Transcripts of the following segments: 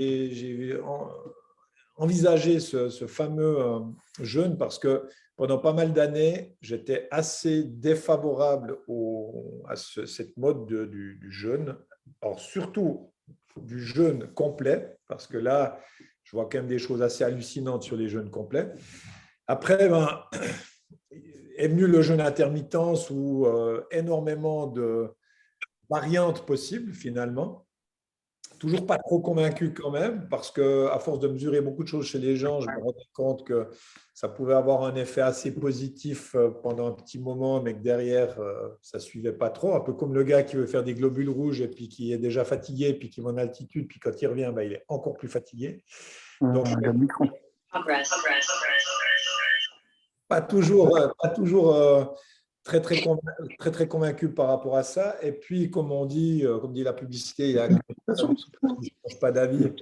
j'ai envisagé ce fameux jeûne parce que pendant pas mal d'années, j'étais assez défavorable à cette mode du jeûne. Alors, surtout du jeûne complet, parce que là, je vois quand même des choses assez hallucinantes sur les jeûnes complets. Après, est venu le jeûne intermittent où énormément de variantes possibles finalement. Toujours pas trop convaincu quand même, parce qu'à force de mesurer beaucoup de choses chez les gens, je me rendais compte que ça pouvait avoir un effet assez positif pendant un petit moment, mais que derrière, ça ne suivait pas trop. Un peu comme le gars qui veut faire des globules rouges et puis qui est déjà fatigué, puis qui va en altitude, puis quand il revient, il est encore plus fatigué. Donc, Le micro. pas toujours très convaincu par rapport à ça. Et puis, comme dit la publicité, il y a qui ne change pas d'avis.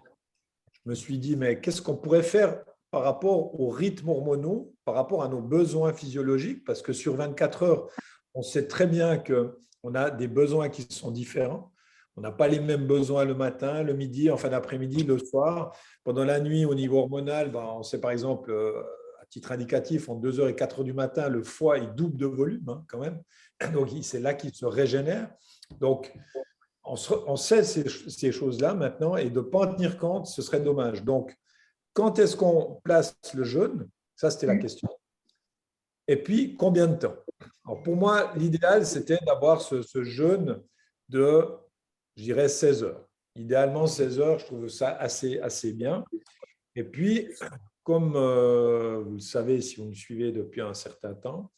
Je me suis dit, mais qu'est-ce qu'on pourrait faire par rapport aux rythmes hormonaux, par rapport à nos besoins physiologiques? Parce que sur 24 heures, on sait très bien qu'on a des besoins qui sont différents. On n'a pas les mêmes besoins le matin, le midi, en fin d'après-midi, le soir. Pendant la nuit, au niveau hormonal, on sait par exemple, à titre indicatif, entre 2 heures et 4 heures du matin, le foie il double de volume quand même. Donc, c'est là qu'il se régénère. Donc, on sait ces choses-là maintenant et de ne pas en tenir compte, ce serait dommage. Donc, quand est-ce qu'on place le jeûne? Ça, c'était la question. Et puis, combien de temps? Alors, pour moi, l'idéal, c'était d'avoir ce jeûne de, je dirais, 16 heures. Idéalement, 16 heures, je trouve ça assez bien. Et puis, comme vous le savez, si vous me suivez depuis un certain temps,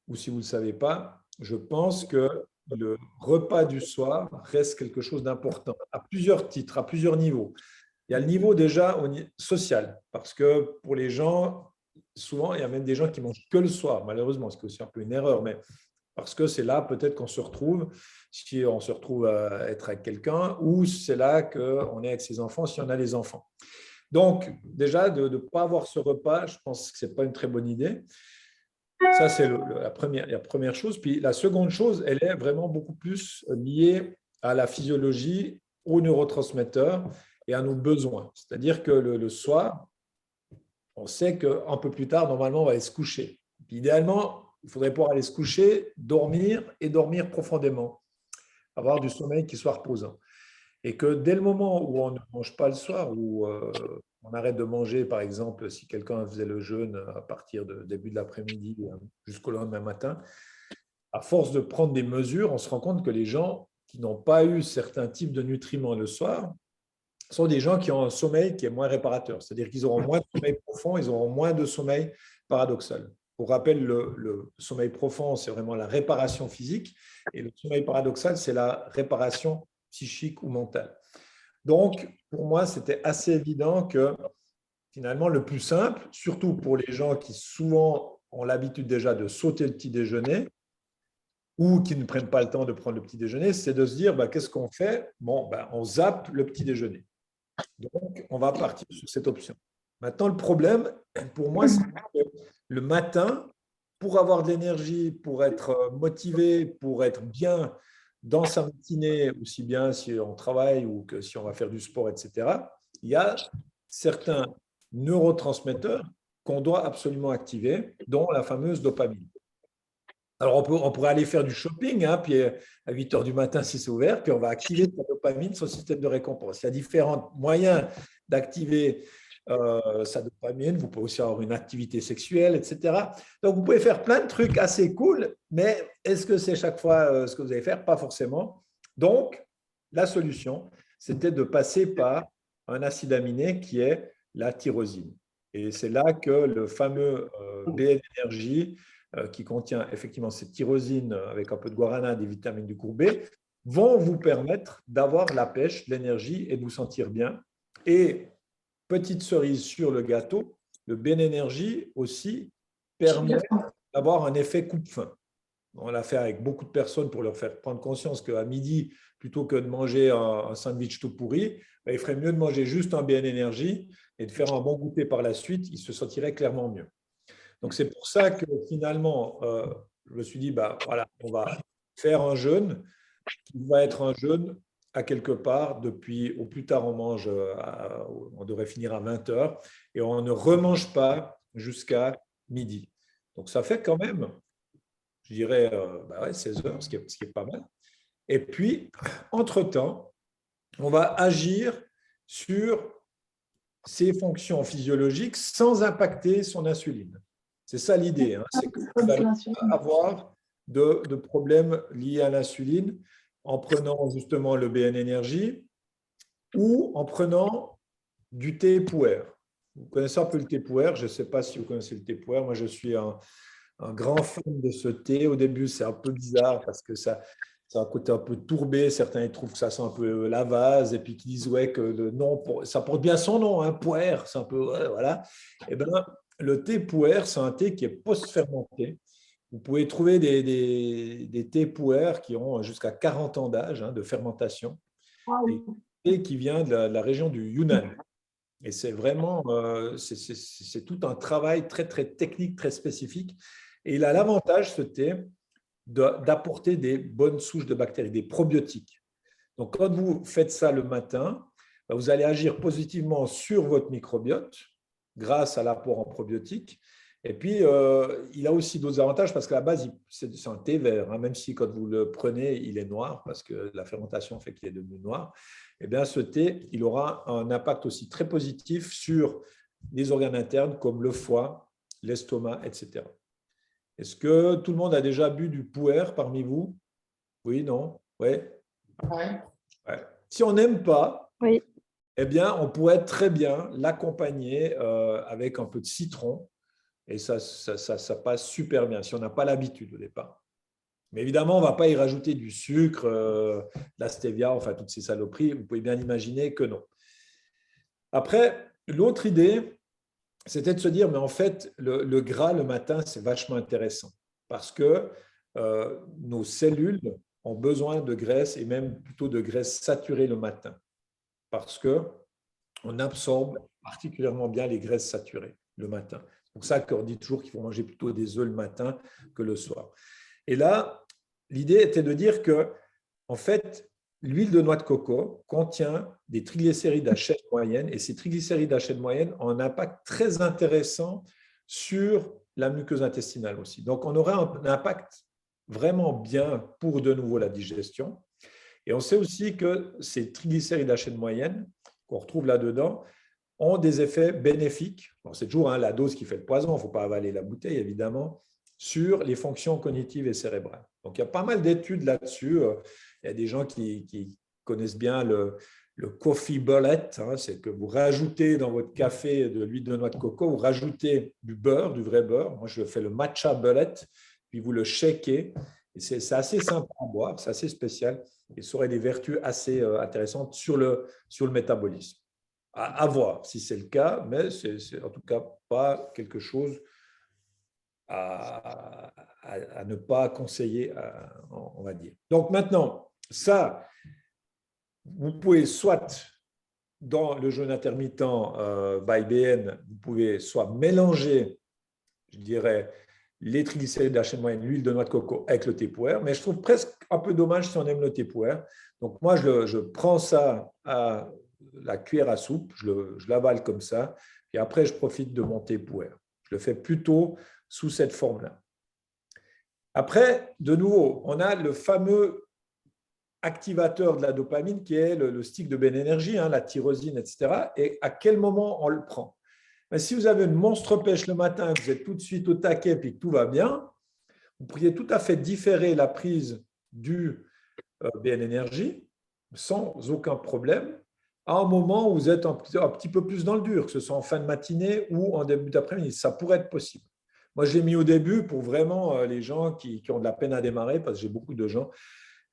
ou si vous ne le savez pas, je pense que le repas du soir reste quelque chose d'important, à plusieurs titres, à plusieurs niveaux. Il y a le niveau déjà social, parce que pour les gens, souvent, il y a même des gens qui mangent que le soir, malheureusement, ce qui est aussi un peu une erreur, mais parce que c'est là peut-être qu'on se retrouve, si on se retrouve à être avec quelqu'un, ou c'est là qu'on est avec ses enfants, si on a des enfants. Donc, déjà, de ne pas avoir ce repas, je pense que ce n'est pas une très bonne idée. Ça, c'est la première chose. Puis la seconde chose, elle est vraiment beaucoup plus liée à la physiologie, aux neurotransmetteurs et à nos besoins. C'est-à-dire que le soir, on sait qu'un peu plus tard, normalement, on va aller se coucher. Puis idéalement, il faudrait pouvoir aller se coucher, dormir et dormir profondément, avoir du sommeil qui soit reposant. Et que dès le moment où on ne mange pas le soir, où on arrête de manger, par exemple, si quelqu'un faisait le jeûne à partir du début de l'après-midi jusqu'au lendemain matin, à force de prendre des mesures, on se rend compte que les gens qui n'ont pas eu certains types de nutriments le soir sont des gens qui ont un sommeil qui est moins réparateur. C'est-à-dire qu'ils auront moins de sommeil profond, ils auront moins de sommeil paradoxal. Pour rappel, le sommeil profond, c'est vraiment la réparation physique, et le sommeil paradoxal, c'est la réparation psychique ou mentale. Donc, pour moi, c'était assez évident que finalement, le plus simple, surtout pour les gens qui souvent ont l'habitude déjà de sauter le petit déjeuner ou qui ne prennent pas le temps de prendre le petit déjeuner, c'est de se dire, qu'est-ce qu'on fait? Bon, on zappe le petit déjeuner. Donc, on va partir sur cette option. Maintenant, le problème, pour moi, c'est que le matin, pour avoir de l'énergie, pour être motivé, pour être bien dans sa matinée, aussi bien si on travaille ou que si on va faire du sport, etc., il y a certains neurotransmetteurs qu'on doit absolument activer, dont la fameuse dopamine. Alors, on pourrait aller faire du shopping, puis à 8 heures du matin, si c'est ouvert, puis on va activer sa dopamine, son système de récompense. Il y a différents moyens d'activer sa dopamine. Vous pouvez aussi avoir une activité sexuelle, etc. Donc, vous pouvez faire plein de trucs assez cool, mais est-ce que c'est chaque fois ce que vous allez faire? Pas forcément. Donc, la solution, c'était de passer par un acide aminé qui est la tyrosine. Et c'est là que le fameux BN Énergie, qui contient effectivement cette tyrosine avec un peu de guarana, des vitamines du groupe B, vont vous permettre d'avoir la pêche, l'énergie et de vous sentir bien. Et petite cerise sur le gâteau, le BN Énergie aussi permet d'avoir un effet coupe-faim. On l'a fait avec beaucoup de personnes pour leur faire prendre conscience qu'à midi, plutôt que de manger un sandwich tout pourri, il ferait mieux de manger juste un BN Énergie et de faire un bon goûter par la suite, ils se sentiraient clairement mieux. Donc, c'est pour ça que finalement, je me suis dit, voilà, on va faire un jeûne qui va être un jeûne à quelque part, depuis au plus tard on mange, on devrait finir à 20 heures et on ne remange pas jusqu'à midi. Donc ça fait quand même, je dirais, 16 heures, ce qui est pas mal. Et puis, entre-temps, on va agir sur ses fonctions physiologiques sans impacter son insuline. C'est ça l'idée, hein, c'est que vous allez avoir de problèmes liés à l'insuline en prenant justement le BN Énergie ou en prenant du thé puer. Vous connaissez un peu le thé puer, je ne sais pas si vous connaissez le thé puer, moi je suis un grand fan de ce thé. Au début, c'est un peu bizarre parce que ça a un côté un peu tourbé. Certains ils trouvent que ça sent un peu la vase et puis qui disent ouais, que le nom, ça porte bien son nom, hein, puer, c'est un peu, ouais, voilà. Et ben, le thé puer, c'est un thé qui est post-fermenté. Vous pouvez trouver des thés puer qui ont jusqu'à 40 ans d'âge, hein, de fermentation et qui vient de la région du Yunnan. Et c'est vraiment, c'est tout un travail très, très technique, très spécifique. Et il a l'avantage, ce thé, d'apporter des bonnes souches de bactéries, des probiotiques. Donc, quand vous faites ça le matin, vous allez agir positivement sur votre microbiote grâce à l'apport en probiotiques. Et puis, il a aussi d'autres avantages parce qu'à la base, c'est un thé vert, hein, même si quand vous le prenez, il est noir parce que la fermentation fait qu'il est devenu noir. Eh bien, ce thé, il aura un impact aussi très positif sur les organes internes comme le foie, l'estomac, etc. Est-ce que tout le monde a déjà bu du puer parmi vous? Oui, non? Oui? Ouais. Si on n'aime pas, Oui. eh bien, on pourrait très bien l'accompagner avec un peu de citron et ça passe super bien si on n'a pas l'habitude au départ. Mais évidemment, on ne va pas y rajouter du sucre, de la stevia, enfin toutes ces saloperies. Vous pouvez bien imaginer que non. Après, l'autre idée, c'était de se dire, mais en fait, le gras le matin, c'est vachement intéressant parce que nos cellules ont besoin de graisse et même plutôt de graisse saturée le matin parce qu'on absorbe particulièrement bien les graisses saturées le matin. C'est pour ça qu'on dit toujours qu'il faut manger plutôt des œufs le matin que le soir. Et là, l'idée était de dire que, en fait, l'huile de noix de coco contient des triglycérides à chaîne moyenne et ces triglycérides à chaîne moyenne ont un impact très intéressant sur la muqueuse intestinale aussi. Donc, on aura un impact vraiment bien pour de nouveau la digestion. Et on sait aussi que ces triglycérides à chaîne moyenne qu'on retrouve là-dedans ont des effets bénéfiques. Bon, c'est toujours la dose qui fait le poison, il ne faut pas avaler la bouteille évidemment, sur les fonctions cognitives et cérébrales. Donc, il y a pas mal d'études là-dessus. Il y a des gens qui connaissent bien le coffee bullet, hein, c'est que vous rajoutez dans votre café de l'huile de noix de coco, vous rajoutez du beurre, du vrai beurre. Moi, je fais le matcha bullet, puis vous le shakez. C'est assez simple à boire, c'est assez spécial et ça aurait des vertus assez intéressantes sur le métabolisme. À voir si c'est le cas, mais c'est en tout cas pas quelque chose à ne pas conseiller, on va dire. Donc maintenant, ça, vous pouvez soit, dans le jeûne intermittent by BN, vous pouvez soit mélanger, je dirais, les triglycérides de la chaîne moyenne, l'huile de noix de coco avec le thé puer, mais je trouve presque un peu dommage si on aime le thé puer. Donc moi, je prends ça à la cuillère à soupe, je l'avale comme ça, et après, je profite de mon thé puer. Je le fais plutôt sous cette forme-là. Après, de nouveau, on a le fameux activateur de la dopamine qui est le stick de BN-Énergie, hein, la tyrosine, etc. Et à quel moment on le prend? Mais si vous avez une monstre pêche le matin, que vous êtes tout de suite au taquet et que tout va bien, vous pourriez tout à fait différer la prise du BN-Énergie sans aucun problème à un moment où vous êtes un petit peu plus dans le dur, que ce soit en fin de matinée ou en début d'après-midi. Ça pourrait être possible. Moi, j'ai mis au début pour vraiment les gens qui ont de la peine à démarrer, parce que j'ai beaucoup de gens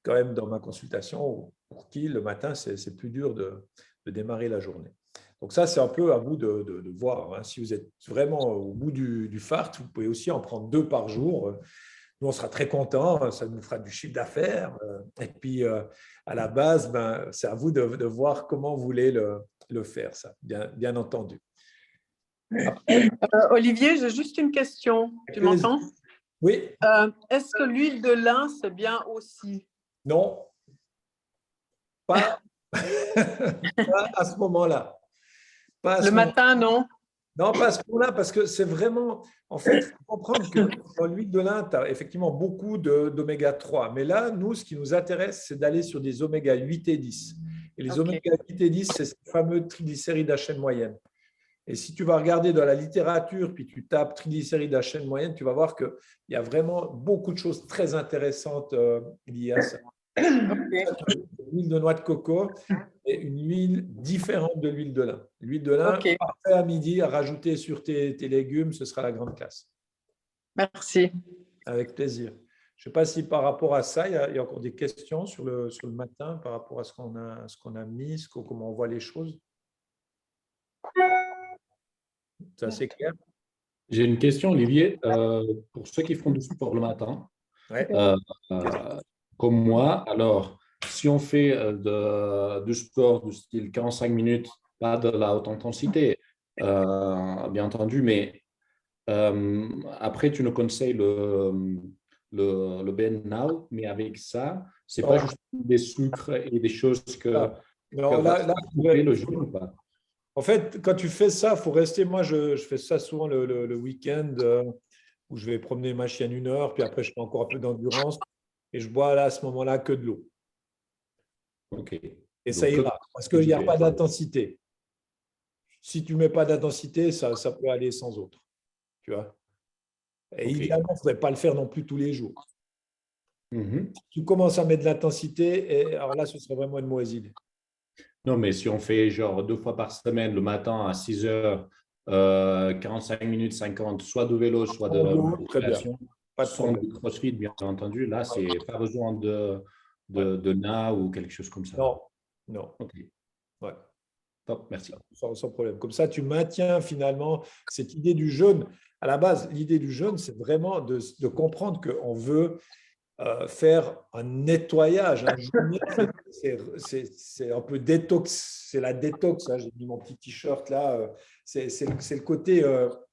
quand même dans ma consultation pour qui le matin, c'est plus dur de démarrer la journée. Donc ça, c'est un peu à vous de voir. Hein. Si vous êtes vraiment au bout du fart, vous pouvez aussi en prendre 2 par jour. Nous, on sera très contents, ça nous fera du chiffre d'affaires. Et puis, à la base, c'est à vous de voir comment vous voulez le faire, ça, bien entendu. Olivier, j'ai juste une question. Tu m'entends? Oui. Est-ce que l'huile de lin, c'est bien aussi? Non. pas, pas à ce moment-là. Pas à Le ce moment. matin, non? Non, pas à ce moment-là, parce que c'est vraiment… En fait, il faut comprendre que dans l'huile de lin, tu as effectivement beaucoup d'oméga 3. Mais là, nous, ce qui nous intéresse, c'est d'aller sur des oméga 8 et 10. Et les Ok. oméga 8 et 10, c'est ces fameux triglycérides à chaîne moyenne. Et si tu vas regarder dans la littérature, puis tu tapes triglycérides à chaîne moyenne, tu vas voir qu'il y a vraiment beaucoup de choses très intéressantes liées à ça. Ok. L'huile de noix de coco est une huile différente de l'huile de lin. L'huile de lin, Ok. parfait à midi, à rajouter sur tes légumes, ce sera la grande classe. Merci. Avec plaisir. Je ne sais pas si par rapport à ça, il y a encore des questions sur le matin par rapport à ce qu'on a mis, comment on voit les choses. C'est assez clair. J'ai une question, Olivier. Pour ceux qui font du sport le matin, Ouais. comme moi, alors, si on fait du sport du style 45 minutes, pas de la haute intensité, bien entendu, mais après, tu nous conseilles le Ben Now, mais avec ça, c'est pas juste des sucres et des choses que Non, va couper le jeûne ou pas? en fait, quand tu fais ça, il faut rester. Moi, je fais ça souvent le week-end où je vais promener ma chienne 1 heure, puis après, je fais encore un peu d'endurance et je bois là, à ce moment-là que de l'eau. Ok. Et ça Donc, ira parce qu'il n'y a pas d'intensité. Si tu ne mets pas d'intensité, ça peut aller sans autre. Tu vois. Et Ok. idéalement, il ne faudrait pas le faire non plus tous les jours. Mhm. Tu commences à mettre de l'intensité, et alors là, ce serait vraiment une mauvaise idée. Non, mais si on fait genre 2 fois par semaine, le matin à 6 heures, 45 minutes, 50, soit de vélo, soit de Très bien, musculation, pas de sans problème. du crossfit, bien entendu, là, c'est pas besoin Ouais. de NA ou quelque chose comme ça. Non, non. Ok, Ouais. top, merci. Sans problème. Comme ça, tu maintiens finalement cette idée du jeûne. À la base, l'idée du jeûne, c'est vraiment de comprendre qu'on veut faire un nettoyage. Un jeûner, c'est un peu détox. C'est la détox. Hein. J'ai mis mon petit t-shirt là. C'est le côté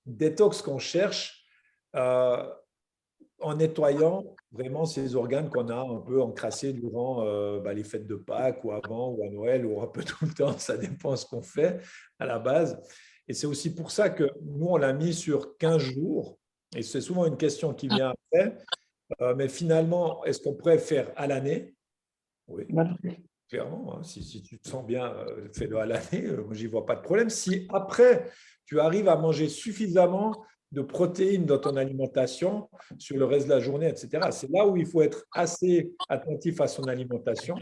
détox qu'on cherche en nettoyant vraiment ces organes qu'on a un peu encrassés durant les fêtes de Pâques ou avant ou à Noël ou un peu tout le temps. Ça dépend de ce qu'on fait à la base. Et c'est aussi pour ça que nous, on l'a mis sur 15 jours. Et c'est souvent une question qui vient après. Mais finalement, est-ce qu'on pourrait faire à l'année? Oui, clairement. Hein. Si tu te sens bien, fais-le à l'année. Moi, j'y vois pas de problème. Si après, tu arrives à manger suffisamment de protéines dans ton alimentation sur le reste de la journée, etc., c'est là où il faut être assez attentif à son alimentation.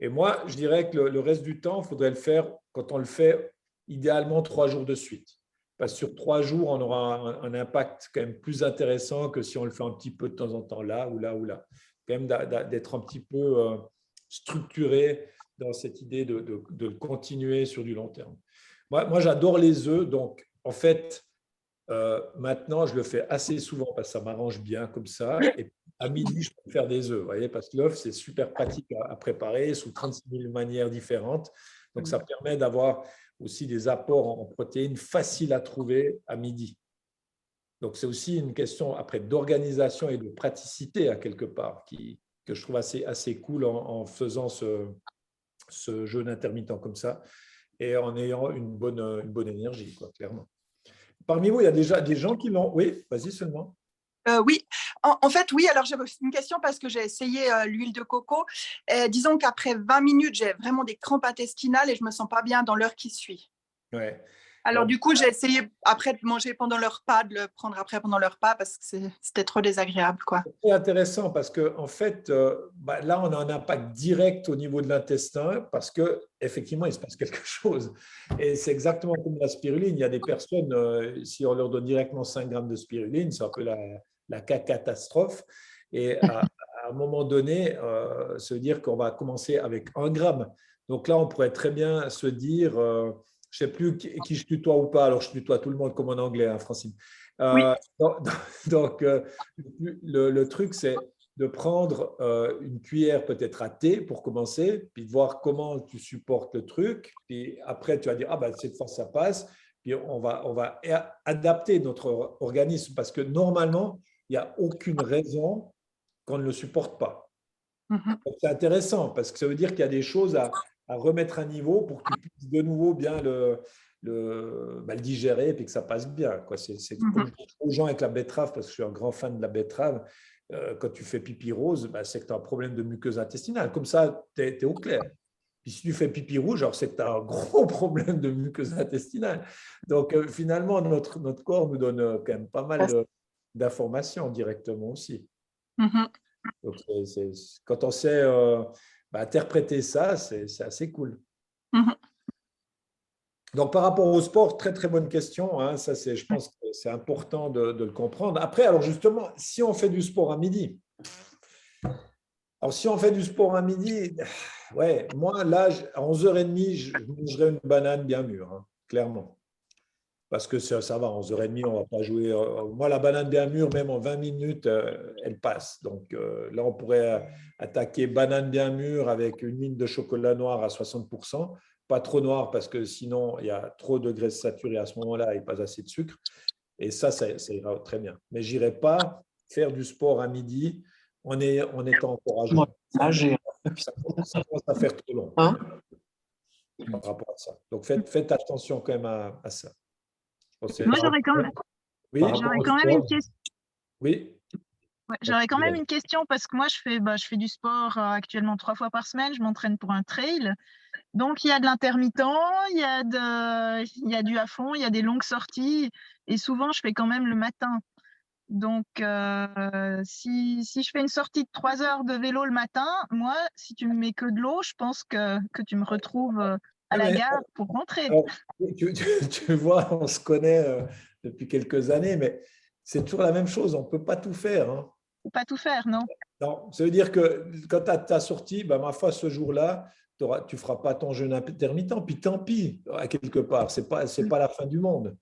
Et moi, je dirais que le reste du temps, il faudrait le faire quand on le fait idéalement 3 jours de suite. Parce que sur 3 jours, on aura un impact quand même plus intéressant que si on le fait un petit peu de temps en temps là ou là ou là. Quand même d'être un petit peu structuré dans cette idée de continuer sur du long terme. Moi j'adore les œufs. Donc, en fait, maintenant, je le fais assez souvent parce que ça m'arrange bien comme ça. Et à midi, je peux faire des œufs, vous voyez, parce que l'œuf, c'est super pratique à préparer sous 36 000 manières différentes. Donc, ça permet d'avoir aussi des apports en protéines faciles à trouver à midi. Donc, c'est aussi une question après d'organisation et de praticité à quelque part que je trouve assez cool en faisant ce jeûne intermittent comme ça et en ayant une bonne énergie, quoi, clairement. Parmi vous, il y a déjà des gens qui l'ont. Oui, vas-y seulement. Oui, en fait, oui. Alors, j'avais une question parce que j'ai essayé l'huile de coco. Disons qu'après 20 minutes, j'ai vraiment des crampes intestinales et je ne me sens pas bien dans l'heure qui suit. Ouais. Alors, Donc, du coup, j'ai essayé après de manger pendant le repas, de le prendre après pendant le repas parce que c'était trop désagréable, quoi. c'est intéressant parce que en fait, là, on a un impact direct au niveau de l'intestin parce que effectivement, il se passe quelque chose. Et c'est exactement comme la spiruline. Il y a des personnes, si on leur donne directement 5 grammes de spiruline, c'est un peu la catastrophe. Et à un moment donné, ça veut dire qu'on va commencer avec 1 gramme. Donc là, on pourrait très bien se dire, je ne sais plus qui je tutoie ou pas, alors je tutoie tout le monde comme en anglais, hein, Francine. Oui. Donc, le truc, c'est de prendre une cuillère peut-être à thé pour commencer, puis de voir comment tu supportes le truc. Puis après, tu vas dire, ah ben, cette fois, ça passe. Puis on va adapter notre organisme parce que normalement, il n'y a aucune raison qu'on ne le supporte pas. Mhm. C'est intéressant parce que ça veut dire qu'il y a des choses à remettre à niveau pour que tu puisses de nouveau bien le digérer et puis que ça passe bien, quoi. C'est comme je dis aux gens avec la betterave, parce que je suis un grand fan de la betterave, quand tu fais pipi rose, c'est que tu as un problème de muqueuse intestinale. Comme ça, tu es au clair. Puis si tu fais pipi rouge, alors c'est que tu as un gros problème de muqueuse intestinale. Donc finalement, notre corps nous donne quand même pas mal d'informations directement aussi. Mhm. Donc, quand on sait interpréter ça, c'est assez cool. Mhm. Donc, par rapport au sport, très, très bonne question, hein. Ça, je pense que c'est important de le comprendre. Après, alors justement, si on fait du sport à midi, alors si on fait du sport à midi, ouais, moi, là, à 11h30, je mangerai une banane bien mûre, hein, clairement. Parce que ça va, 11h30, on ne va pas jouer. Moi, la banane bien mûre, même en 20 minutes, elle passe. Donc là, on pourrait attaquer banane bien mûre avec une mine de chocolat noir à 60%. Pas trop noir parce que sinon, il y a trop de graisse saturée à ce moment-là et pas assez de sucre. Et ça ira très bien. Mais je n'irai pas faire du sport à midi en étant encore à jeun. Ça commence à faire trop long par rapport à ça. Donc faites attention quand même à ça. Moi, j'aurais quand même, Oui, une question. oui. Ouais, j'aurais quand même une question parce que moi, je fais du sport actuellement 3 fois par semaine. Je m'entraîne pour un trail. Donc, il y a de l'intermittent, il y a du à fond, il y a des longues sorties. Et souvent, je fais quand même le matin. Donc, si je fais une sortie de 3 heures de vélo le matin, moi, si tu me mets que de l'eau, je pense que tu me retrouves à la gare pour rentrer. Alors, tu vois, on se connaît depuis quelques années, mais c'est toujours la même chose. On ne peut pas tout faire, hein. Faut pas tout faire, non? Non, ça veut dire que quand tu as ta sortie, ma foi, ce jour-là, tu ne feras pas ton jeûne intermittent. Puis tant pis, à quelque part. Ce n'est pas la fin du monde.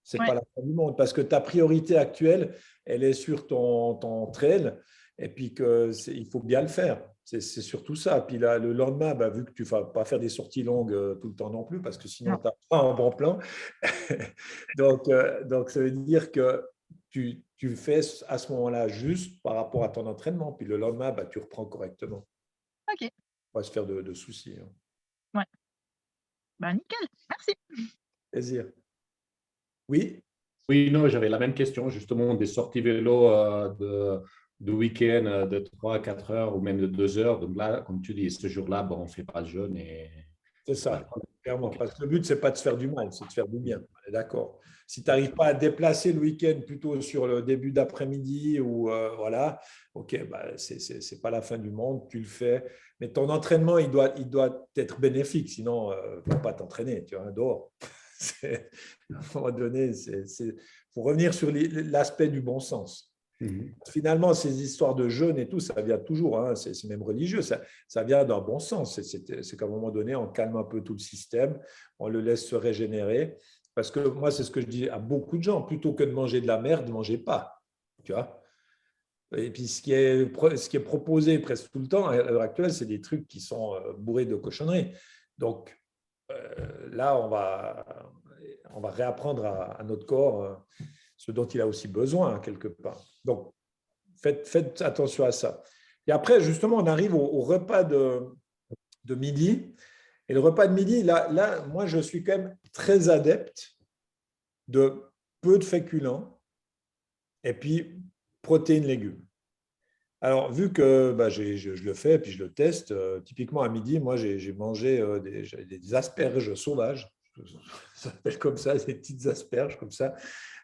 C'est Ouais. pas la fin du monde parce que ta priorité actuelle, elle est sur ton trail et puis il faut bien le faire. C'est surtout ça. Puis là, le lendemain, vu que tu ne vas pas faire des sorties longues tout le temps non plus parce que sinon, tu n'as pas un bon plan. donc, ça veut dire que tu fais à ce moment-là juste par rapport à ton entraînement. Puis le lendemain, tu reprends correctement. Ok. On va se faire de soucis, hein. Ouais. Nickel. Merci. Plaisir. Oui. Oui, non, j'avais la même question, justement, des sorties vélo de week-end de 3 à 4 heures ou même de 2 heures. Donc là, comme tu dis, ce jour-là, on ne fait pas de jeûne. C'est ça, clairement. Parce que le but, ce n'est pas de se faire du mal, c'est de faire du bien. On est d'accord. Si tu n'arrives pas à déplacer le week-end plutôt sur le début d'après-midi ou voilà, ok, ce n'est pas la fin du monde, tu le fais. Mais ton entraînement, il doit être bénéfique, sinon, il ne faut pas t'entraîner, tu vois, dehors. À un moment donné, il faut revenir sur l'aspect du bon sens. Finalement, ces histoires de jeûne et tout, ça vient toujours, hein, c'est même religieux, ça vient d'un bon sens. C'est qu'à un moment donné, on calme un peu tout le système, on le laisse se régénérer. Parce que moi, c'est ce que je dis à beaucoup de gens, plutôt que de manger de la merde, ne mangez pas. Tu vois. Et puis, ce qui est proposé presque tout le temps à l'heure actuelle, c'est des trucs qui sont bourrés de cochonneries. Donc, là, on va réapprendre à notre corps ce dont il a aussi besoin, quelque part. Donc, faites attention à ça. Et après, justement, on arrive au repas de midi. Et le repas de midi, là, moi, je suis quand même très adepte de peu de féculents et puis protéines, légumes. Alors, vu que je le fais et puis je le teste, typiquement à midi, moi, j'ai mangé des asperges sauvages. Ça s'appelle comme ça, des petites asperges comme ça.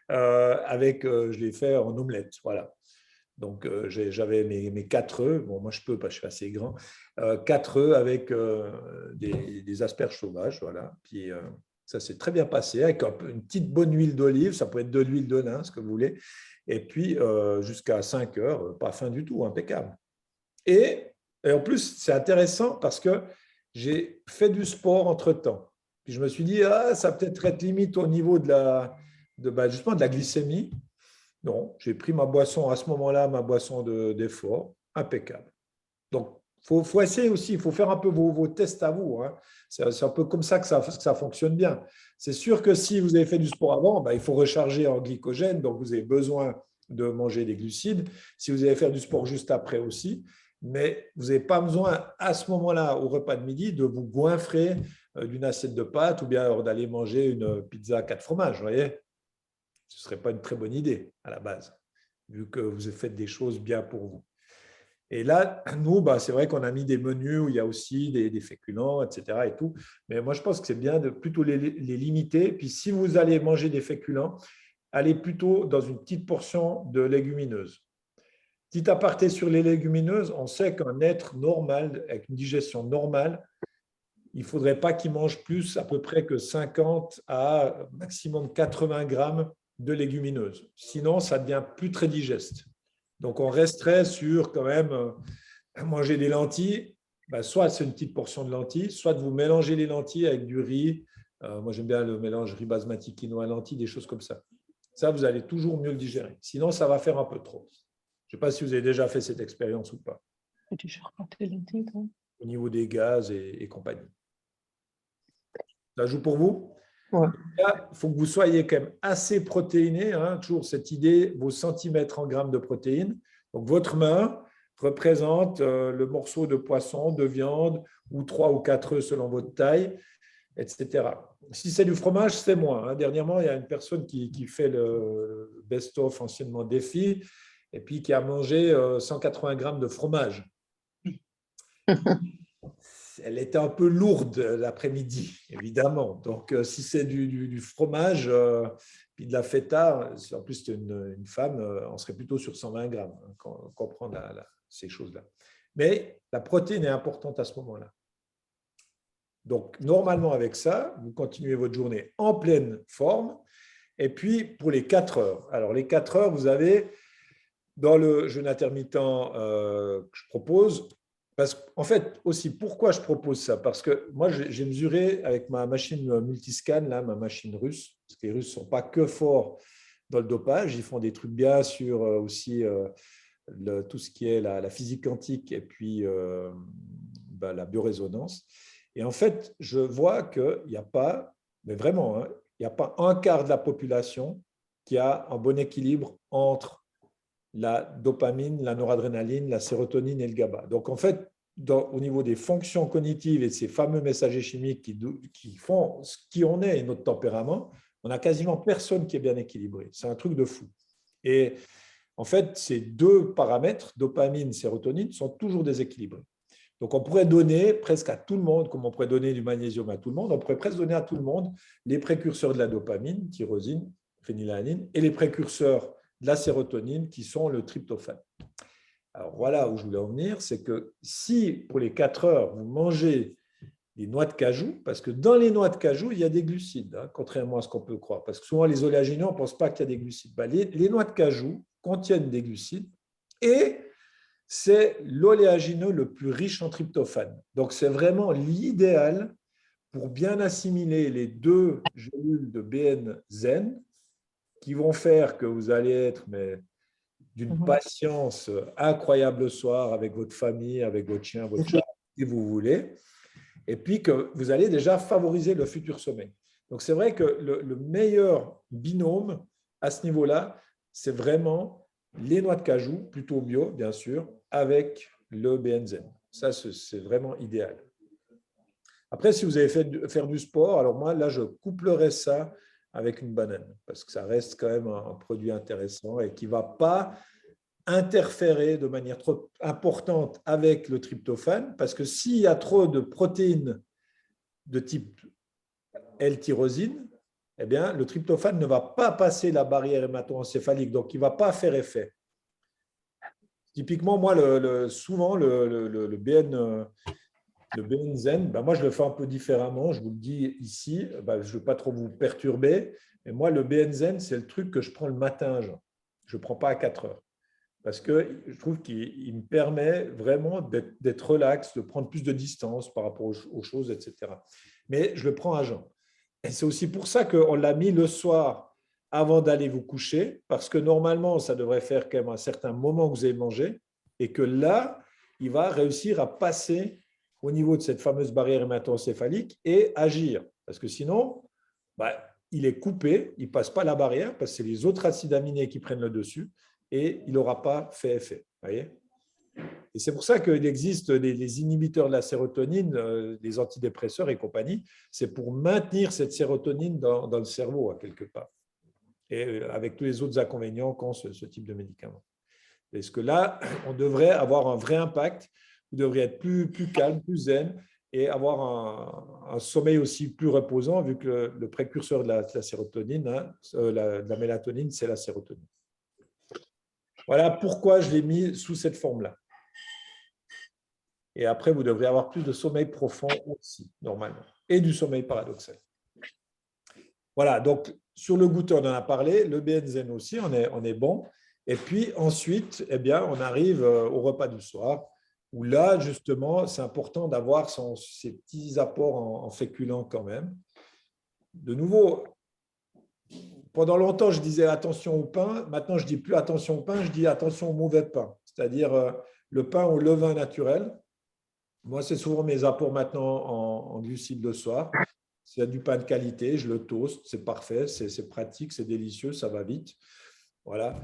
Je l'ai fait en omelette. Voilà. Donc, j'avais mes 4 œufs. Bon, moi, je peux pas, je suis assez grand. 4 œufs avec des asperges sauvages. Voilà. Puis, ça s'est très bien passé avec une petite bonne huile d'olive. Ça peut être de l'huile de lin, ce que vous voulez. Et puis, jusqu'à 5 heures, pas fin du tout, impeccable. Et en plus, c'est intéressant parce que j'ai fait du sport entre-temps. Puis, je me suis dit, ça peut-être être limite au niveau justement de la glycémie. Non, j'ai pris ma boisson à ce moment-là, ma boisson d'effort, impeccable. Donc, il faut essayer aussi, il faut faire un peu vos tests à vous, hein. C'est un peu comme ça que ça fonctionne bien. C'est sûr que si vous avez fait du sport avant, il faut recharger en glycogène, donc vous avez besoin de manger des glucides. Si vous allez faire du sport juste après aussi, mais vous n'avez pas besoin à ce moment-là, au repas de midi, de vous goinfrer d'une assiette de pâtes ou bien alors d'aller manger une pizza à 4 fromages. Vous voyez, ce ne serait pas une très bonne idée à la base, vu que vous faites des choses bien pour vous. Et là, nous, c'est vrai qu'on a mis des menus où il y a aussi des féculents, etc. Et tout. Mais moi, je pense que c'est bien de plutôt les limiter. Puis si vous allez manger des féculents, allez plutôt dans une petite portion de légumineuses. Petit aparté sur les légumineuses, on sait qu'un être normal, avec une digestion normale, il ne faudrait pas qu'il mange plus à peu près que 50 à maximum 80 grammes de légumineuses. Sinon, ça devient plus très digeste. Donc, on resterait sur quand même manger des lentilles. Soit c'est une petite portion de lentilles, soit vous mélangez les lentilles avec du riz. Moi, j'aime bien le mélange riz basmati, quinoa, lentilles, des choses comme ça. Ça, vous allez toujours mieux le digérer. Sinon, ça va faire un peu trop. Je ne sais pas si vous avez déjà fait cette expérience ou pas. Au niveau des gaz et compagnie. Ça joue pour vous? Ouais. Là, il faut que vous soyez quand même assez protéiné. Toujours cette idée, vos centimètres en grammes de protéines. Donc, votre main représente le morceau de poisson, de viande, ou 3 ou 4 œufs selon votre taille, etc. Si c'est du fromage, c'est moins. Dernièrement, il y a une personne qui fait le best-of, anciennement défi, et puis qui a mangé 180 grammes de fromage. Elle était un peu lourde l'après-midi, évidemment. Donc, si c'est du fromage, puis de la feta, en plus c'est une femme, on serait plutôt sur 120 grammes, quand on comprend ces choses-là. Mais la protéine est importante à ce moment-là. Donc, normalement, avec ça, vous continuez votre journée en pleine forme. Et puis, pour les 4 heures. Alors, les 4 heures, vous avez, dans le jeûne intermittent que je propose, parce qu'en fait, aussi, pourquoi je propose ça? Parce que moi, j'ai mesuré avec ma machine multiscan, là, ma machine russe, parce que les Russes ne sont pas que forts dans le dopage, ils font des trucs bien sur aussi tout ce qui est la physique quantique et puis la biorésonance. Et en fait, je vois qu'il n'y a pas, mais vraiment, il n'y a pas un quart de la population qui a un bon équilibre entre la dopamine, la noradrénaline, la sérotonine et le GABA. Donc, en fait, au niveau des fonctions cognitives et de ces fameux messagers chimiques qui font ce qui on est et notre tempérament, on n'a quasiment personne qui est bien équilibré. C'est un truc de fou. Et en fait, ces 2 paramètres, dopamine, sérotonine, sont toujours déséquilibrés. Donc, on pourrait donner presque à tout le monde, comme on pourrait donner du magnésium à tout le monde, on pourrait presque donner à tout le monde les précurseurs de la dopamine, tyrosine, phénylalanine, et les précurseurs de la sérotonine qui sont le tryptophane. Alors voilà où je voulais en venir, c'est que si pour les 4 heures, vous mangez des noix de cajou, parce que dans les noix de cajou, il y a des glucides, contrairement à ce qu'on peut croire, parce que souvent les oléagineux, on ne pense pas qu'il y a des glucides. Les noix de cajou contiennent des glucides et c'est l'oléagineux le plus riche en tryptophane. Donc c'est vraiment l'idéal pour bien assimiler les 2 gélules de BN-zen qui vont faire que vous allez être d'une patience incroyable le soir avec votre famille, avec votre chien, votre chat, si vous voulez, et puis que vous allez déjà favoriser le futur sommeil. Donc, c'est vrai que le meilleur binôme à ce niveau-là, c'est vraiment les noix de cajou, plutôt bio, bien sûr, avec le BN-zen. Ça, c'est vraiment idéal. Après, si vous avez faire du sport, alors moi, là, je couplerais ça avec une banane, parce que ça reste quand même un produit intéressant et qui ne va pas interférer de manière trop importante avec le tryptophane, parce que s'il y a trop de protéines de type L-tyrosine, eh bien, le tryptophane ne va pas passer la barrière hémato-encéphalique, donc il ne va pas faire effet. Typiquement, moi, souvent, le BN-zen, moi, je le fais un peu différemment. Je vous le dis ici, je ne veux pas trop vous perturber. Mais moi, le BN-zen, c'est le truc que je prends le matin. Je ne prends pas à 4 heures. Parce que je trouve qu'il me permet vraiment d'être relax, de prendre plus de distance par rapport aux choses, etc. Mais je le prends à jeun. Et c'est aussi pour ça qu'on l'a mis le soir avant d'aller vous coucher, parce que normalement, ça devrait faire quand même un certain moment que vous avez mangé, et que là, il va réussir à passer au niveau de cette fameuse barrière hémato-encéphalique et agir. Parce que sinon, il est coupé, il ne passe pas la barrière, parce que c'est les autres acides aminés qui prennent le dessus, et il n'aura pas fait effet. Voyez ? Et c'est pour ça qu'il existe les inhibiteurs de la sérotonine, les antidépresseurs et compagnie. C'est pour maintenir cette sérotonine dans le cerveau, à quelque part. Et avec tous les autres inconvénients qu'ont ce type de médicaments. Parce que là, on devrait avoir un vrai impact. Vous devriez être plus calme, plus zen et avoir un sommeil aussi plus reposant, vu que le précurseur de la sérotonine, hein, de la mélatonine, c'est la sérotonine. Voilà pourquoi je l'ai mis sous cette forme-là. Et après, vous devriez avoir plus de sommeil profond aussi, normalement, et du sommeil paradoxal. Voilà, donc sur le goûter, on en a parlé, le benzène aussi, on est bon. Et puis ensuite, eh bien, on arrive au repas du soir, où là, justement, c'est important d'avoir ces petits apports en féculents quand même. De nouveau, pendant longtemps, je disais attention au pain. Maintenant, je ne dis plus attention au pain, je dis attention au mauvais pain, c'est-à-dire le pain au levain naturel. Moi, c'est souvent mes apports maintenant en glucides le soir. C'est du pain de qualité, je le toast, c'est parfait, c'est pratique, c'est délicieux, ça va vite. Voilà.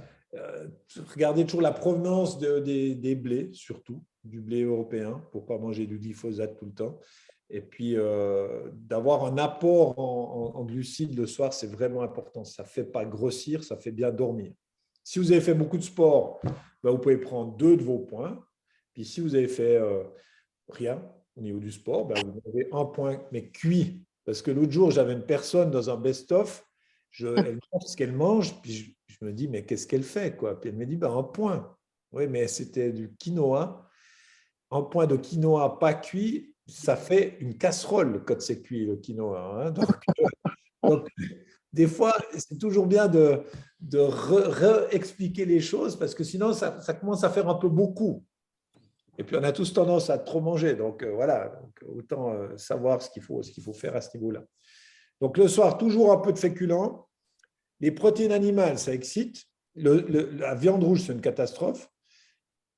Regardez toujours la provenance des blés, surtout, du blé européen, pour ne pas manger du glyphosate tout le temps. Et puis, d'avoir un apport en glucides le soir, c'est vraiment important. Ça ne fait pas grossir, ça fait bien dormir. Si vous avez fait beaucoup de sport, ben, vous pouvez prendre 2 de vos points. Puis si vous avez fait rien au niveau du sport, ben, vous avez 1 point, mais cuit. Parce que l'autre jour, j'avais une personne dans un best-of, elle montre ce qu'elle mange, puis je me dis, mais qu'est-ce qu'elle fait quoi? Puis elle me dit, ben, 1 point. Oui, mais c'était du quinoa. 1 point de quinoa pas cuit, ça fait une casserole quand c'est cuit, le quinoa. Hein. Donc, des fois, c'est toujours bien de réexpliquer les choses, parce que sinon, ça commence à faire un peu beaucoup. Et puis, on a tous tendance à trop manger. Donc, voilà, donc, autant savoir ce qu'il faut faire à ce niveau-là. Donc, le soir, toujours un peu de féculents. Les protéines animales, ça excite. La viande rouge, c'est une catastrophe.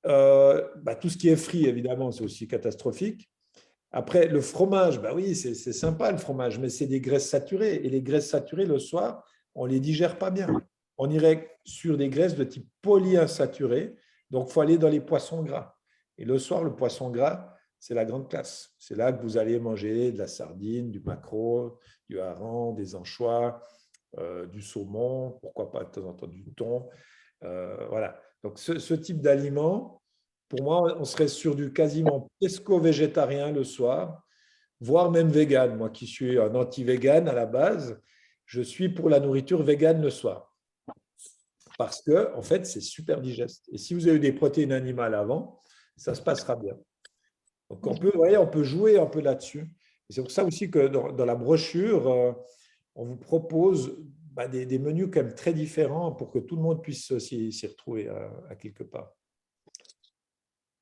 Tout ce qui est frit, évidemment, c'est aussi catastrophique. Après, le fromage, oui, c'est sympa le fromage, mais c'est des graisses saturées. Et les graisses saturées, le soir, on ne les digère pas bien. On irait sur des graisses de type polyinsaturées. Donc, il faut aller dans les poissons gras. Et le soir, le poisson gras, c'est la grande classe. C'est là que vous allez manger de la sardine, du maquereau, du hareng, des anchois, du saumon, pourquoi pas de temps en temps du thon. Voilà. Donc, ce type d'aliment, pour moi, on serait sur du quasiment pesco-végétarien le soir, voire même vegan. Moi qui suis un anti-vegan à la base, je suis pour la nourriture végane le soir. Parce que, en fait, c'est super digeste. Et si vous avez eu des protéines animales avant, ça se passera bien. Donc, on peut jouer un peu là-dessus. C'est pour ça aussi que dans la brochure, on vous propose des menus quand même très différents pour que tout le monde puisse s'y retrouver à quelque part.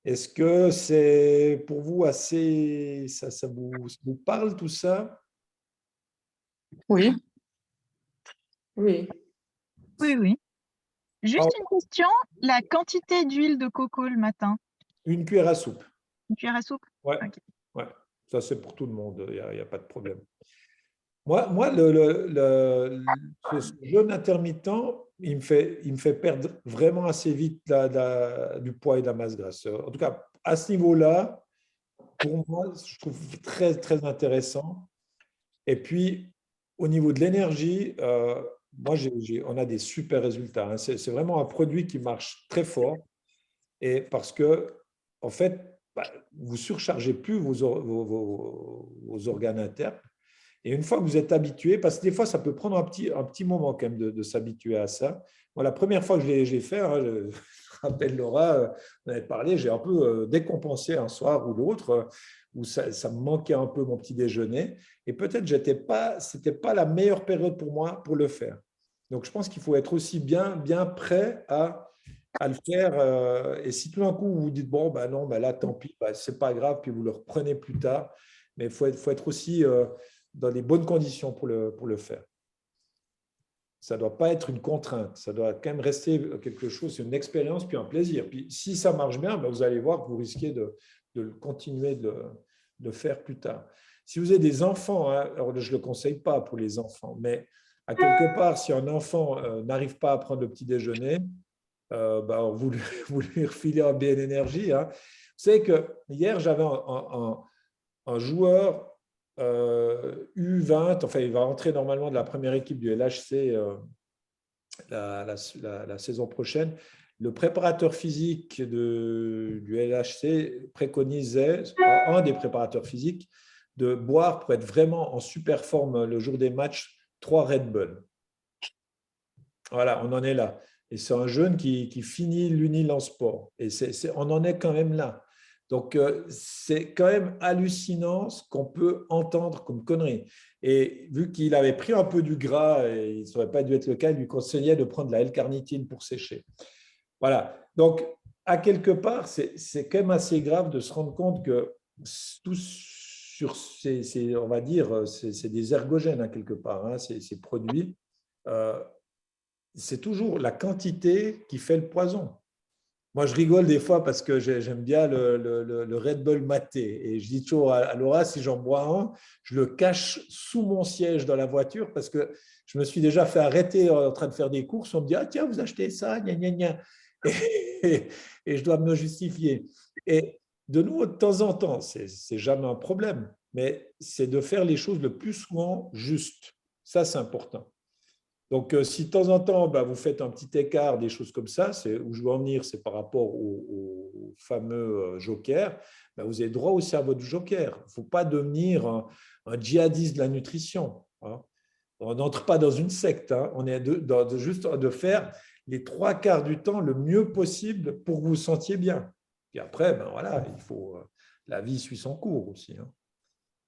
Est-ce que c'est pour vous assez… Ça vous parle tout ça? Oui. Oui. Oui. Juste une question, la quantité d'huile de coco le matin? 1 cuillère à soupe. 1 cuillère à soupe? Ouais. Okay. Ouais. Ça, c'est pour tout le monde, il n'y a pas de problème. Moi ce jeûne intermittent, il me fait perdre vraiment assez vite du poids et de la masse grasse. En tout cas, à ce niveau-là, pour moi, je trouve très, très intéressant. Et puis, au niveau de l'énergie, on a des super résultats. Hein. C'est vraiment un produit qui marche très fort. Et parce que, en fait, vous ne surchargez plus vos organes internes. Et une fois que vous êtes habitué, parce que des fois, ça peut prendre un petit moment quand même de s'habituer à ça. Moi, la première fois que j'ai fait, hein, je rappelle Laura, on avait parlé, j'ai un peu décompensé un soir ou l'autre, où ça me manquait un peu mon petit déjeuner. Et peut-être ce n'était pas la meilleure période pour moi pour le faire. Donc, je pense qu'il faut être aussi bien prêt à le faire. Et si tout d'un coup, vous vous dites, bon, non, là, tant pis, ce n'est pas grave, puis vous le reprenez plus tard. Mais il faut être aussi… dans les bonnes conditions pour le faire. Ça ne doit pas être une contrainte, ça doit quand même rester quelque chose, c'est une expérience, puis un plaisir. Puis si ça marche bien, vous allez voir que vous risquez de continuer de le faire plus tard. Si vous avez des enfants, hein, alors je ne le conseille pas pour les enfants, mais à quelque part, si un enfant n'arrive pas à prendre le petit déjeuner, vous lui refilez un BN Énergie. Hein. Vous savez que hier, j'avais un joueur U20, enfin, il va rentrer normalement de la première équipe du LHC la saison prochaine. Le préparateur physique du LHC préconisait, un des préparateurs physiques, de boire pour être vraiment en super forme le jour des matchs 3 Red Bull. Voilà, on en est là. Et c'est un jeune qui finit l'UNIL en sport. Et on en est quand même là. Donc, c'est quand même hallucinant ce qu'on peut entendre comme conneries. Et vu qu'il avait pris un peu du gras, et ça n'aurait pas dû être le cas, il lui conseillait de prendre de la L-carnitine pour sécher. Voilà. Donc, à quelque part, c'est quand même assez grave de se rendre compte que tout sur on va dire, c'est des ergogènes, hein, quelque part, hein, ces produits. C'est toujours la quantité qui fait le poison. Moi, je rigole des fois parce que j'aime bien le Red Bull maté. Et je dis toujours à Laura, si j'en bois un, je le cache sous mon siège dans la voiture parce que je me suis déjà fait arrêter en train de faire des courses. On me dit, ah tiens, vous achetez ça, gna gna gna. Et je dois me justifier. Et de nouveau, de temps en temps, c'est jamais un problème, mais c'est de faire les choses le plus souvent juste. Ça, c'est important. Donc, si de temps en temps, vous faites un petit écart, des choses comme ça, où je veux en venir, c'est par rapport au fameux joker, vous avez droit aussi à votre joker. Il ne faut pas devenir un djihadiste de la nutrition. Hein. On n'entre pas dans une secte. Hein. On est juste de faire les 3/4 du temps le mieux possible pour que vous vous sentiez bien. Et après, voilà, il faut, la vie suit son cours aussi. Hein.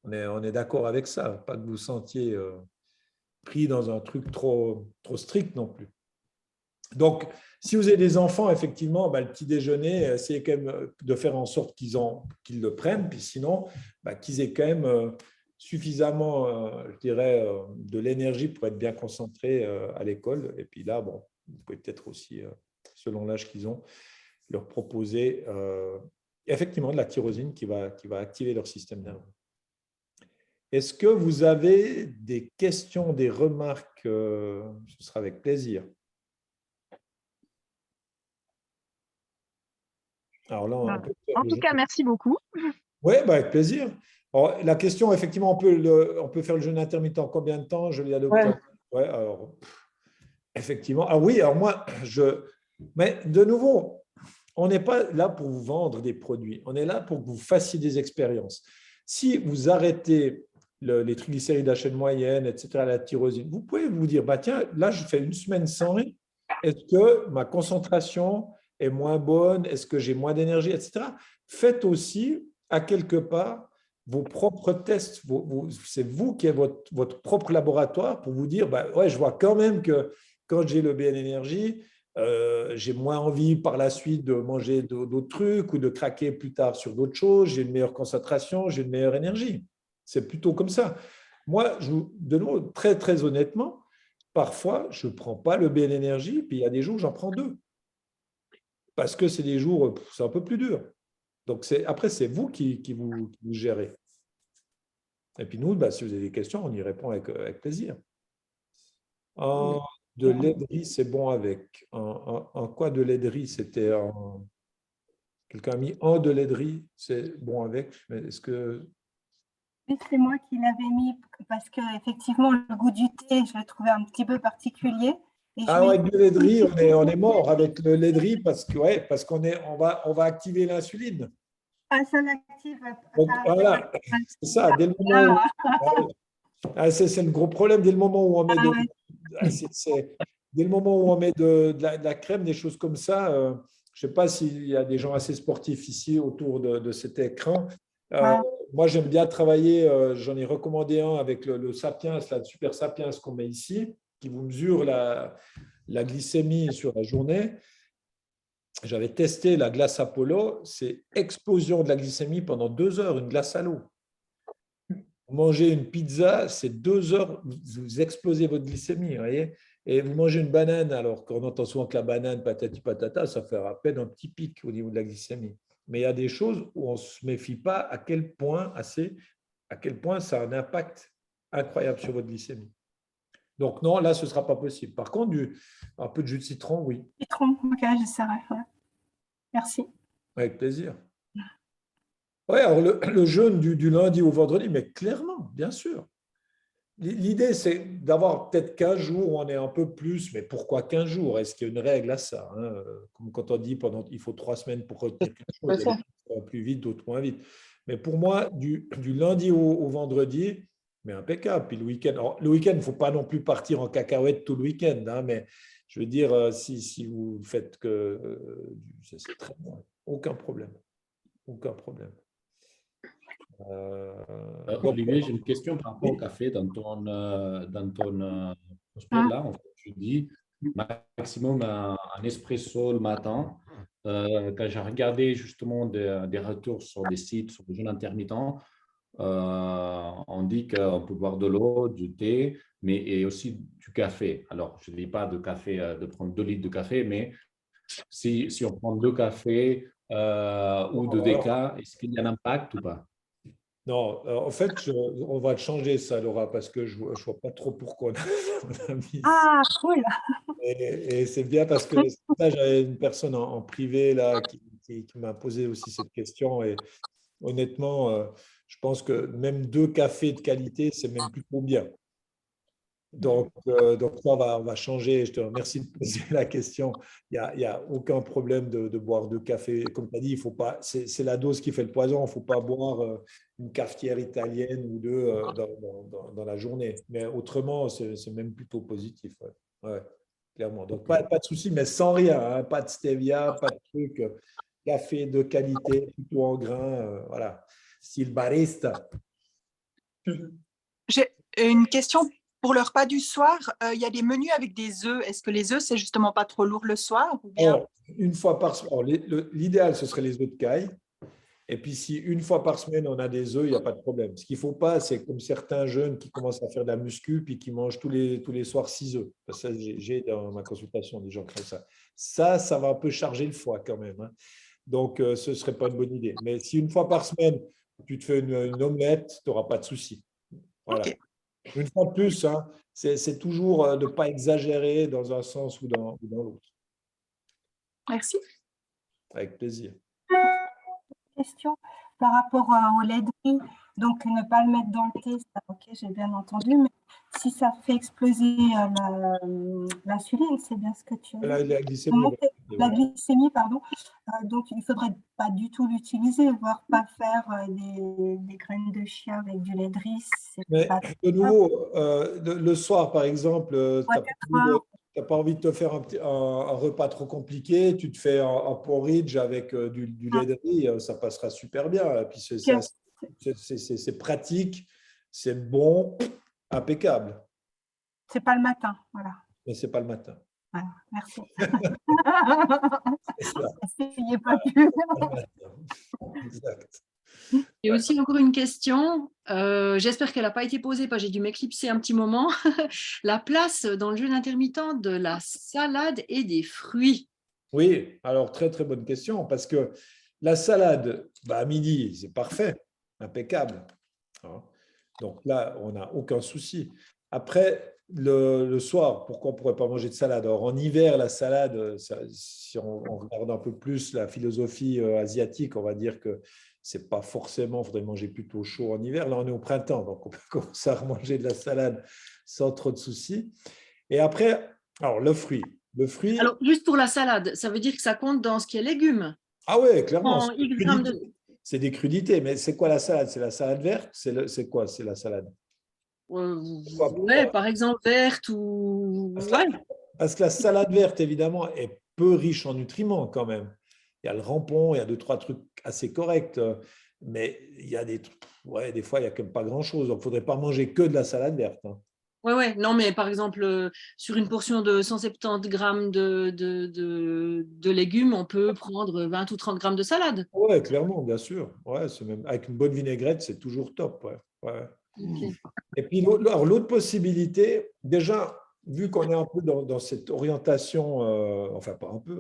On est d'accord avec ça, pas que vous vous sentiez pris dans un truc trop strict non plus. Donc, si vous avez des enfants, effectivement, le petit déjeuner, essayez quand même de faire en sorte qu'ils le prennent, puis sinon, qu'ils aient quand même suffisamment, je dirais, de l'énergie pour être bien concentrés à l'école. Et puis là, vous pouvez peut-être aussi, selon l'âge qu'ils ont, leur proposer effectivement de la tyrosine qui va activer leur système nerveux. Est-ce que vous avez des questions, des remarques? Ce sera avec plaisir. Alors là, en tout cas, merci beaucoup. Oui, avec plaisir. Alors, la question, effectivement, on peut faire le jeûne intermittent en combien de temps? Je l'ai adopté. Ouais, alors, effectivement. Ah oui, alors moi, mais de nouveau, on n'est pas là pour vous vendre des produits. On est là pour que vous fassiez des expériences. Si vous arrêtez les triglycérides à chaîne moyenne, etc., la tyrosine, vous pouvez vous dire, tiens, là, je fais une semaine sans rien. Est-ce que ma concentration est moins bonne? Est-ce que j'ai moins d'énergie, etc. Faites aussi, à quelque part, vos propres tests. C'est vous qui êtes votre propre laboratoire pour vous dire, ouais, je vois quand même que quand j'ai le BN Énergie, j'ai moins envie par la suite de manger d'autres trucs ou de craquer plus tard sur d'autres choses. J'ai une meilleure concentration, j'ai une meilleure énergie. C'est plutôt comme ça. Moi, de nouveau, très, très honnêtement, parfois, je ne prends pas le BN Énergie, puis il y a des jours, j'en prends 2. Parce que c'est des jours, c'est un peu plus dur. Donc, après, c'est vous qui vous gérez. Et puis nous, si vous avez des questions, on y répond avec plaisir. De lait c'est bon avec. En quoi de lait c'était quelqu'un a mis de lait c'est bon avec. Mais est-ce que Oui, c'est moi qui l'avais mis parce que effectivement le goût du thé, je l'ai trouvé un petit peu particulier. Avec le lait on est mort avec le lait parce qu'on va activer l'insuline. Ah, ça l'active. Voilà, c'est ça. Dès le moment c'est le gros problème. Dès le moment où on met dès le moment où on met de la crème, des choses comme ça. Je ne sais pas s'il y a des gens assez sportifs ici autour de cet écran. Moi, j'aime bien travailler. J'en ai recommandé un avec le Sapiens, le Super Sapiens qu'on met ici, qui vous mesure la glycémie sur la journée. J'avais testé la glace Apollo, c'est explosion de la glycémie pendant 2 heures, une glace à l'eau. Vous mangez une pizza, c'est 2 heures, vous explosez votre glycémie, vous voyez. Et vous mangez une banane, alors qu'on entend souvent que la banane, patati patata, ça fait à peine un petit pic au niveau de la glycémie. Mais il y a des choses où on ne se méfie pas à quel point ça a un impact incroyable sur votre glycémie. Donc non, là, ce ne sera pas possible. Par contre, un peu de jus de citron, oui, Citron, ok, j'essaierai. Ouais. Merci. avec plaisir. Oui, alors le jeûne du lundi au vendredi, mais clairement, bien sûr. L'idée, c'est d'avoir peut-être 15 jours où on est un peu plus, mais pourquoi 15 jours? Est-ce qu'il y a une règle à ça, hein? Comme quand on dit il faut 3 semaines pour retenir quelque chose, il y a des qui vont plus vite, d'autres moins vite. Mais pour moi, du lundi au vendredi, mais impeccable. Puis le week-end, alors, le week-end, il ne faut pas non plus partir en cacahuète tout le week-end, hein, mais je veux dire, si vous faites que c'est très bien, aucun problème. Aucun problème. Donc, Olivier, j'ai une question par rapport au café. Dans ton prospect, là, en fait, tu dis maximum un espresso le matin. Quand j'ai regardé justement des retours sur des sites, sur le jeûne intermittent, on dit qu'on peut boire de l'eau, du thé, mais et aussi du café. Alors, je ne dis pas de café, de prendre 2 litres de café, mais si on prend 2 cafés ou 2 déca, est-ce qu'il y a un impact ou pas? non, en fait, on va le changer ça, Laura, parce que je ne vois pas trop pourquoi on a mis ça. Ah, cool. Et c'est bien parce que là, j'avais une personne en privé là, qui m'a posé aussi cette question. Et honnêtement, je pense que même 2 cafés de qualité, c'est même plutôt bien. Donc ça, on va changer. Je te remercie de poser la question. Il y a aucun problème de boire 2 cafés. Comme tu as dit, il faut pas, c'est la dose qui fait le poison. Il ne faut pas boire une cafetière italienne ou 2 dans la journée. Mais autrement, c'est même plutôt positif. Ouais. Ouais, clairement. Donc, pas de souci, mais sans rien. Hein. Pas de stevia, pas de truc. Café de qualité, plutôt en grain. Voilà. Style barista. J'ai une question pour le repas du soir. Il y a des menus avec des œufs. Est-ce que les œufs, c'est justement pas trop lourd le soir ou bien... Alors, une fois par semaine, l'idéal, ce serait les œufs de caille. Et puis, si une fois par semaine, on a des œufs, il n'y a pas de problème. Ce qu'il ne faut pas, c'est comme certains jeunes qui commencent à faire de la muscu puis qui mangent tous les soirs 6 œufs. Ça, j'ai dans ma consultation des gens qui font ça. Ça va un peu charger le foie quand même. Hein. Donc, ce ne serait pas une bonne idée. Mais si une fois par semaine, tu te fais une omelette, tu n'auras pas de souci. Voilà. Ok. Une fois de plus, hein, c'est toujours de ne pas exagérer dans un sens ou dans l'autre. Merci. Avec plaisir. Question par rapport au lait de riz. Donc, ne pas le mettre dans le thé, ça, ok, j'ai bien entendu. Mais si ça fait exploser l'insuline, c'est bien ce que tu as dit. La glycémie. La glycémie, pardon. Donc, il ne faudrait pas du tout l'utiliser, voire pas faire des graines de chia avec du lait de riz. Mais de nouveau, le soir, par exemple, tu n'as pas envie de te faire un repas trop compliqué, tu te fais un porridge avec du lait de riz, ça passera super bien. Et puis c'est pratique, c'est bon, impeccable. C'est pas le matin, voilà. Mais ce n'est pas le matin. Voilà, merci. C'est ça. Essayez pas plus. Exact. Et aussi encore une question, j'espère qu'elle n'a pas été posée, parce que j'ai dû m'éclipser un petit moment. La place dans le jeûne intermittent de la salade et des fruits. Oui, alors très très bonne question, parce que la salade, à midi, c'est parfait, impeccable. Hein. Donc là, on n'a aucun souci. Après, le soir, pourquoi on ne pourrait pas manger de salade? Alors en hiver, la salade, si on regarde un peu plus la philosophie asiatique, on va dire que c'est pas forcément, il faudrait manger plutôt chaud en hiver. Là, on est au printemps, donc on peut commencer à remanger de la salade sans trop de soucis. Et après, alors le fruit. Alors, juste pour la salade, ça veut dire que ça compte dans ce qui est légumes. Ah oui, clairement. En X grammes de... C'est des crudités, mais c'est quoi la salade? C'est la salade verte? C'est quoi? C'est la salade? Ouais, par exemple, verte ou... Parce que la salade verte, évidemment, est peu riche en nutriments quand même. Il y a le rampon, il y a 2-3 trucs assez corrects, mais il y a des fois, il n'y a quand même pas grand-chose. Donc, il ne faudrait pas manger que de la salade verte. Hein. Ouais. Non, mais par exemple, sur une portion de 170 grammes de légumes, on peut prendre 20 ou 30 grammes de salade. Oui, clairement, bien sûr. Ouais, même, avec une bonne vinaigrette, c'est toujours top. Ouais. Okay. Et puis, l'autre possibilité, déjà, vu qu'on est un peu dans cette orientation, enfin, pas un peu,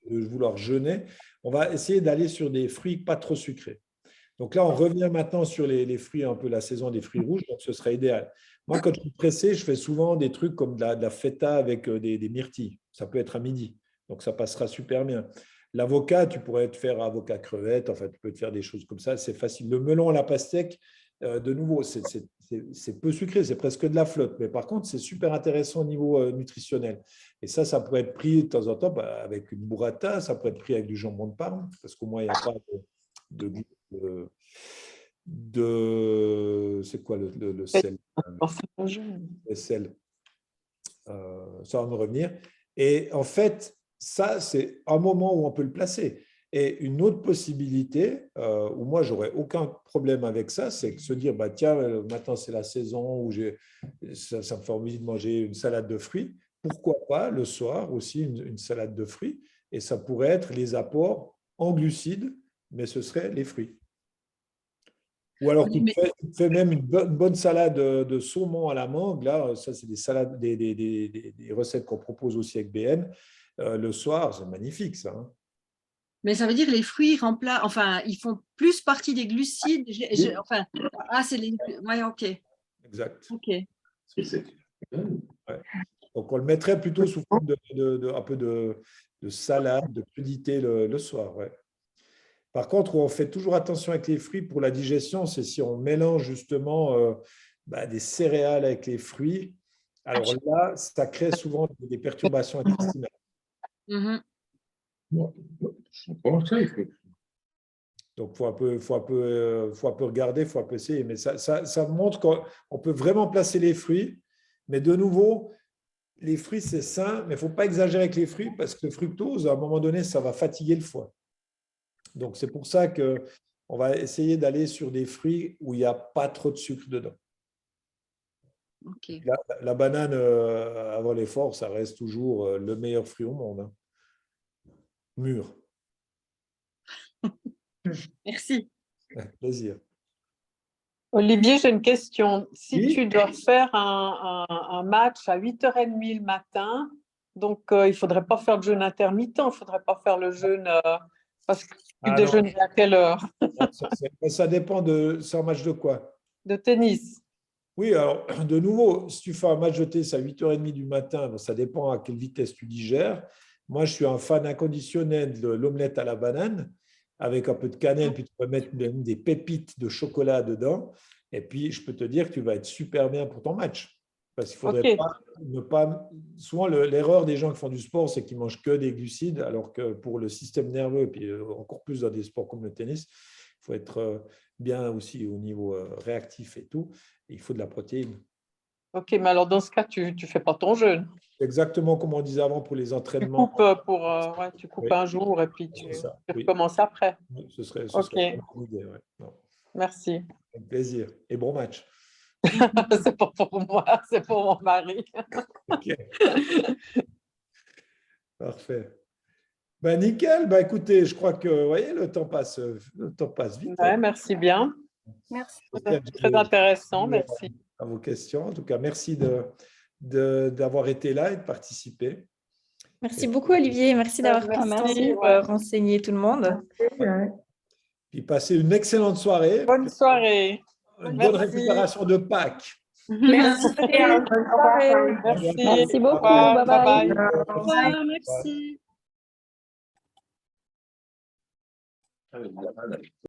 de vouloir jeûner, on va essayer d'aller sur des fruits pas trop sucrés. Donc là, on revient maintenant sur les fruits, un peu la saison des fruits rouges, donc ce serait idéal. Moi, quand je suis pressé, je fais souvent des trucs comme de la feta avec des myrtilles. Ça peut être à midi, donc ça passera super bien. L'avocat, tu pourrais te faire avocat crevette, enfin, tu peux te faire des choses comme ça, c'est facile. Le melon à la pastèque, de nouveau, c'est peu sucré, c'est presque de la flotte, mais par contre, c'est super intéressant au niveau nutritionnel. Et ça pourrait être pris de temps en temps avec une burrata, ça pourrait être pris avec du jambon de Parme, parce qu'au moins, il n'y a pas c'est quoi le sel? Le sel. Ça va me revenir. Et en fait, ça, c'est un moment où on peut le placer. Et une autre possibilité, où moi, j'aurais aucun problème avec ça, c'est de se dire, bah, tiens, maintenant, c'est la saison où ça me fait envie de manger une salade de fruits. Pourquoi pas, le soir, aussi, une salade de fruits. Et ça pourrait être les apports en glucides, mais ce serait les fruits. Ou alors, tu fais même une bonne salade de saumon à la mangue. Là, ça, c'est des salades, des recettes qu'on propose aussi avec BN. Le soir, c'est magnifique, ça. Hein. Mais ça veut dire que les fruits ils font plus partie des glucides. Oui. C'est les. Ouais, ok. Exact. Ok. Ouais. Donc, on le mettrait plutôt sous forme un peu de salade, de crudité le soir. Ouais. Par contre, où on fait toujours attention avec les fruits pour la digestion, c'est si on mélange justement des céréales avec les fruits. Alors là, ça crée souvent des perturbations intestinales. Mm-hmm. Donc, il faut un peu regarder, il faut un peu essayer. Mais ça montre qu'on peut vraiment placer les fruits. Mais de nouveau, les fruits, c'est sain, mais il ne faut pas exagérer avec les fruits parce que le fructose, à un moment donné, ça va fatiguer le foie. Donc, c'est pour ça qu'on va essayer d'aller sur des fruits où il n'y a pas trop de sucre dedans. Okay. La banane, avant l'effort, ça reste toujours le meilleur fruit au monde. Hein. Mûr. Merci. Avec plaisir. Olivier, j'ai une question. Si Oui. tu dois faire un match à 8h30 le matin, donc il ne faudrait pas faire de jeûne intermittent, il ne faudrait pas faire le jeûne parce que tu déjeunes à quelle heure? Ça dépend c'est un match de quoi? De tennis. Oui, alors de nouveau, si tu fais un match de tennis à 8h30 du matin, ça dépend à quelle vitesse tu digères. Moi, je suis un fan inconditionnel de l'omelette à la banane avec un peu de cannelle, puis tu peux mettre même des pépites de chocolat dedans. Et puis, je peux te dire que tu vas être super bien pour ton match. Parce qu'il ne faudrait pas… Souvent, l'erreur des gens qui font du sport, c'est qu'ils ne mangent que des glucides, alors que pour le système nerveux, et puis encore plus dans des sports comme le tennis, il faut être bien aussi au niveau réactif et tout. Et il faut de la protéine. Ok, mais alors dans ce cas, tu ne fais pas ton jeûne. Exactement comme on disait avant pour les entraînements. Tu coupes un jour et puis tu recommences après. Ce serait une idée. Ouais. Merci. Avec plaisir. Et bon match. C'est pas pour moi, c'est pour mon mari. Ok. Parfait. Nickel. Écoutez, je crois que vous voyez, le temps passe vite. Ouais, merci bien. Merci. Très intéressant, merci. À vos questions. En tout cas, merci d'avoir été là et de participer. Merci beaucoup, Olivier. Merci d'avoir pris le temps pour renseigner tout le monde. Puis passez une excellente soirée. Bonne soirée. Une bonne récupération de Pâques. Merci. Merci beaucoup. Bye bye. Merci.